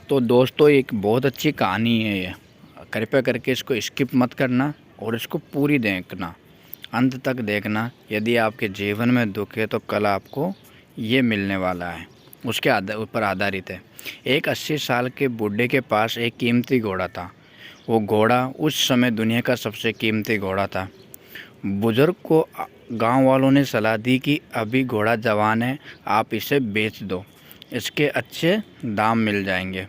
तो दोस्तों एक बहुत अच्छी कहानी है ये। कृपया करके इसको स्किप मत करना और इसको पूरी देखना, अंत तक देखना। यदि आपके जीवन में दुख है तो कल आपको ये मिलने वाला है, उसके ऊपर आधारित है। एक 80 साल के बूढ़े के पास एक कीमती घोड़ा था। वो घोड़ा उस समय दुनिया का सबसे कीमती घोड़ा था। बुजुर्ग को गांव वालों ने सलाह दी कि अभी घोड़ा जवान है, आप इसे बेच दो, इसके अच्छे दाम मिल जाएंगे।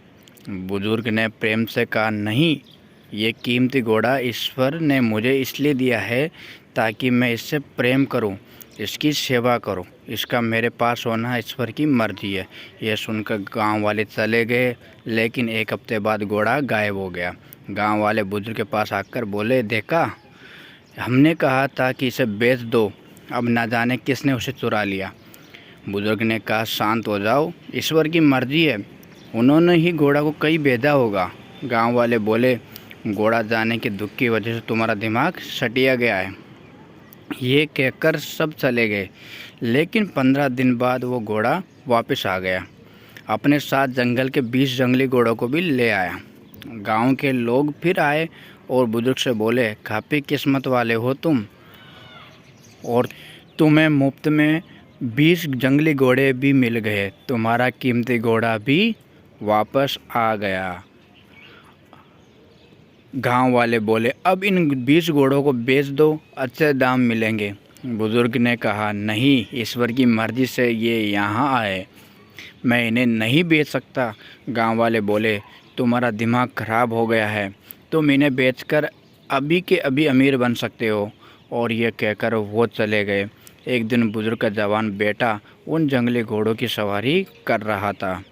बुजुर्ग ने प्रेम से कहा, नहीं, ये कीमती घोड़ा ईश्वर ने मुझे इसलिए दिया है ताकि मैं इससे प्रेम करूं, इसकी सेवा करूं। इसका मेरे पास होना ईश्वर की मर्जी है। यह सुनकर गांव वाले चले गए, लेकिन एक हफ्ते बाद घोड़ा गायब हो गया। गांव वाले बुजुर्ग के पास आकर बोले, देखा, हमने कहा था कि इसे बेच दो, अब ना जाने किसने उसे चुरा लिया। बुजुर्ग ने कहा, शांत हो जाओ, ईश्वर की मर्जी है, उन्होंने ही घोड़ा को कहीं भेजा होगा। गांव वाले बोले, घोड़ा जाने के दुख की वजह से तुम्हारा दिमाग सटिया गया है। ये कहकर सब चले गए, लेकिन 15 दिन बाद वो घोड़ा वापस आ गया। अपने साथ जंगल के 20 जंगली घोड़ों को भी ले आया। गांव के लोग फिर आए और बुजुर्ग से बोले, काफ़ी किस्मत वाले हो तुम, और तुम्हें मुफ्त में 20 जंगली घोड़े भी मिल गए, तुम्हारा कीमती घोड़ा भी वापस आ गया। गांव वाले बोले, अब इन 20 घोड़ों को बेच दो, अच्छे दाम मिलेंगे। बुजुर्ग ने कहा, नहीं, ईश्वर की मर्जी से ये यहाँ आए, मैं इन्हें नहीं बेच सकता। गांव वाले बोले, तुम्हारा दिमाग खराब हो गया है, तुम इन्हें बेचकर अभी के अभी अमीर बन सकते हो। और ये कहकर वो चले गए। एक दिन बुजुर्ग का जवान बेटा उन जंगली घोड़ों की सवारी कर रहा था।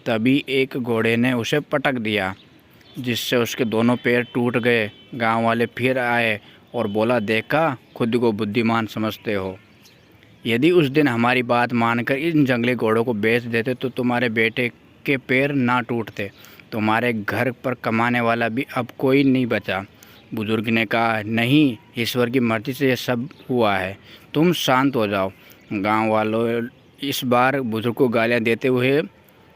तभी एक घोड़े ने उसे पटक दिया, जिससे उसके दोनों पैर टूट गए। गांव वाले फिर आए और बोला, देखा, खुद को बुद्धिमान समझते हो, यदि उस दिन हमारी बात मानकर इन जंगली घोड़ों को बेच देते तो तुम्हारे बेटे के पैर ना टूटते, तुम्हारे घर पर कमाने वाला भी अब कोई नहीं बचा। बुजुर्ग ने कहा, नहीं, ईश्वर की मर्जी से यह सब हुआ है, तुम शांत हो जाओ। गांव वालों इस बार बुजुर्ग को गालियां देते हुए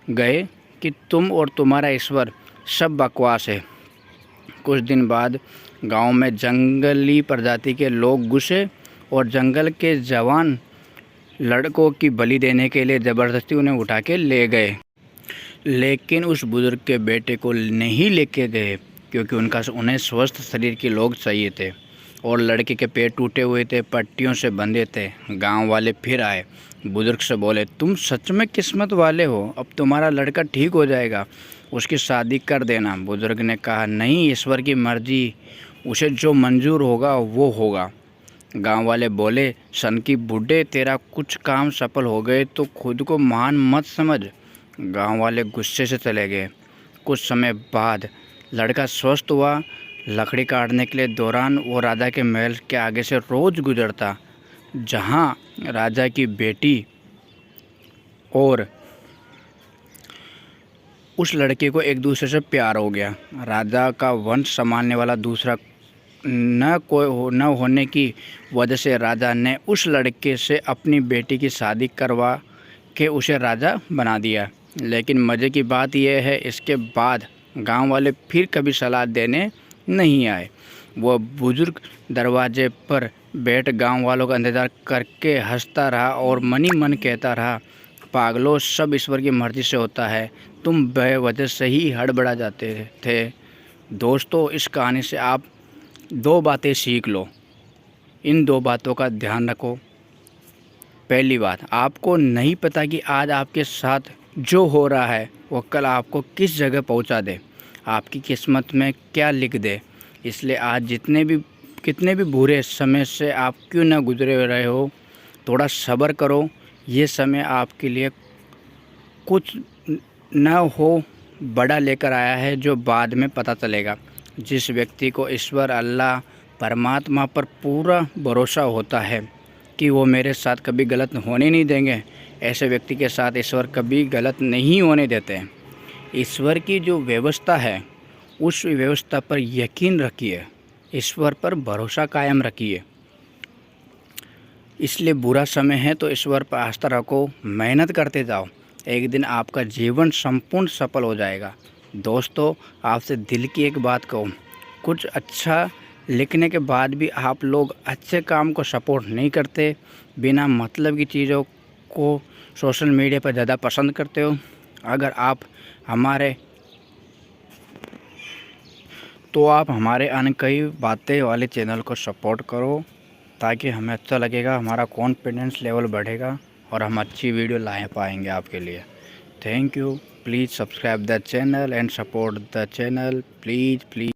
गए कि तुम और तुम्हारा ईश्वर सब बकवास है। कुछ दिन बाद गांव में जंगली प्रजाति के लोग घुसे और जंगल के जवान लड़कों की बलि देने के लिए ज़बरदस्ती उन्हें उठा के ले गए। लेकिन उस बुजुर्ग के बेटे को नहीं लेके गए, क्योंकि उन्हें स्वस्थ शरीर के लोग चाहिए थे, और लड़के के पैर टूटे हुए थे, पट्टियों से बंधे थे। गांव वाले फिर आए, बुजुर्ग से बोले, तुम सच में किस्मत वाले हो, अब तुम्हारा लड़का ठीक हो जाएगा, उसकी शादी कर देना। बुजुर्ग ने कहा, नहीं, ईश्वर की मर्जी, उसे जो मंजूर होगा वो होगा। गांव वाले बोले, सन की बूढ़े, तेरा कुछ काम सफल हो गए तो खुद को महान मत समझ। गांव वाले गुस्से से चले गए। कुछ समय बाद लड़का स्वस्थ हुआ। लकड़ी काटने के लिए दौरान वो राजा के महल के आगे से रोज़ गुजरता, जहां राजा की बेटी और उस लड़के को एक दूसरे से प्यार हो गया। राजा का वंश संभालने वाला दूसरा न होने की वजह से राजा ने उस लड़के से अपनी बेटी की शादी करवा के उसे राजा बना दिया। लेकिन मज़े की बात यह है, इसके बाद गांव वाले फिर कभी सलाह देने नहीं आए। वह बुजुर्ग दरवाजे पर बैठ गांव वालों का इंतज़ार करके हंसता रहा और मन ही मन कहता रहा, पागलों, सब ईश्वर की मर्ज़ी से होता है, तुम बेवजह से ही हड़बड़ा जाते थे। दोस्तों, इस कहानी से आप 2 बातें सीख लो। इन 2 बातों का ध्यान रखो। पहली बात, आपको नहीं पता कि आज आपके साथ जो हो रहा है वो कल आपको किस जगह पहुंचा दे, आपकी किस्मत में क्या लिख दे। इसलिए आज कितने भी बुरे समय से आप क्यों ना गुजरे रहे हो, थोड़ा सब्र करो। ये समय आपके लिए कुछ न हो बड़ा लेकर आया है, जो बाद में पता चलेगा। जिस व्यक्ति को ईश्वर, अल्लाह, परमात्मा पर पूरा भरोसा होता है कि वो मेरे साथ कभी गलत होने नहीं देंगे, ऐसे व्यक्ति के साथ ईश्वर कभी गलत नहीं होने देते हैं। ईश्वर की जो व्यवस्था है, उस व्यवस्था पर यकीन रखिए, ईश्वर पर भरोसा कायम रखिए। इसलिए बुरा समय है तो ईश्वर पर आस्था रखो, मेहनत करते जाओ, एक दिन आपका जीवन संपूर्ण सफल हो जाएगा। दोस्तों आपसे दिल की एक बात कहूँ, कुछ अच्छा लिखने के बाद भी आप लोग अच्छे काम को सपोर्ट नहीं करते, बिना मतलब की चीज़ों को सोशल मीडिया पर ज़्यादा पसंद करते हो। अगर आप हमारे अन्य कई बातें वाले चैनल को सपोर्ट करो, ताकि हमें अच्छा लगेगा, हमारा कॉन्फिडेंस लेवल बढ़ेगा और हम अच्छी वीडियो ला पाएंगे आपके लिए। Thank you. Please subscribe the channel and support the channel, please.